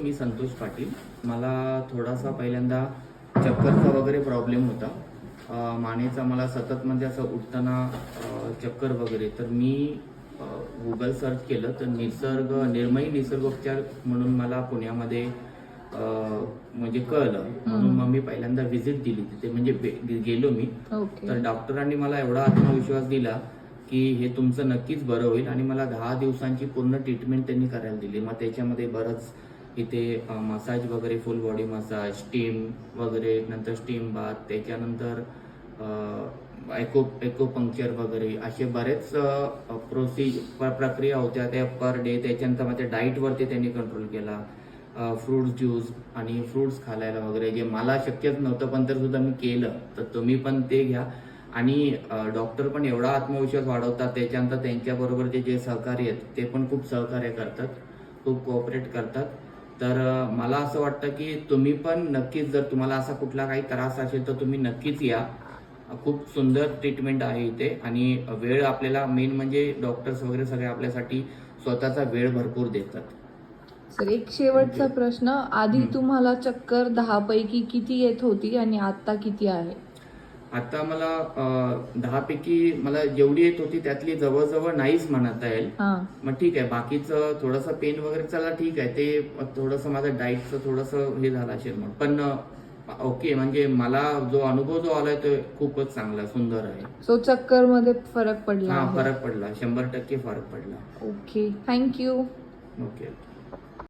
मी संतोष पाटील. मला थोडासा पहिल्यांदा चक्करचा वगैरे प्रॉब्लेम होता. मानेचा मला सतत म्हणजे असं उठताना चक्कर वगैरे. तर मी गुगल सर्च केलं तर निर्मयी निसर्गोपचार म्हणून मला पुण्यामध्ये म्हणजे कळलं. म्हणून मग मी पहिल्यांदा व्हिजिट दिली तिथे, म्हणजे गेलो मी. तर डॉक्टरांनी मला एवढा आत्मविश्वास दिला की हे तुमचं नक्कीच बरं होईल आणि मला 10 दिवसांची पूर्ण ट्रीटमेंट त्यांनी करायला दिली. मग त्याच्यामध्ये बरंच इथे मसाज वगैरे, फुल बॉडी मसाज, स्टीम वगैरे, नंतर स्टीम बाथ, त्याच्यानंतर एक्युपंक्चर वगैरे असे बरेच प्रक्रिया होत्या त्या पर डे. त्याच्यानंतर माझ्या डाईटवरती त्यांनी कंट्रोल केला. फ्रूट ज्यूस आणि फ्रूट्स खायला वगैरे, जे मला शक्यच नव्हतं पण तर सुद्धा मी केलं. तर तुम्ही पण ते घ्या. आणि डॉक्टर पण एवढा आत्मविश्वास वाढवतात. त्याच्यानंतर त्यांच्याबरोबरचे जे सहकारी आहेत ते पण खूप सहकार्य करतात, खूप कोऑपरेट करतात. तर मला असं वाटतं की तुम्ही पण नक्कीच, जर तुम्हाला असा कुठला काही त्रास असेल तर तुम्ही नक्कीच या. खूप सुंदर ट्रीटमेंट आहे इथे. आणि वेळ आपल्याला, मेन म्हणजे डॉक्टर्स वगैरे सगळे आपल्यासाठी स्वतःचा वेळ भरपूर देतात. सर, एक शेवटचा प्रश्न. आधी तुम्हाला चक्कर 10 पैकी किती येत होती आणि आता किती आहे? आता मला 10 पैकी मला जेवढी येत होती त्यातली जवळजवळ नाहीच म्हणता येईल. मग ठीक आहे, बाकीचं थोडंसं पेन वगैरे चला ठीक आहे, ते थोडंसं माझं डाईटचं थोडंसं हे झालं असेल म्हणून. पण ओके, म्हणजे मला जो अनुभव जो आलाय तो खूपच चांगला, सुंदर आहे. सो चक्कर मध्ये फरक पडला? हा, फरक पडला, 100% फरक पडला. Okay, thank you. ओके.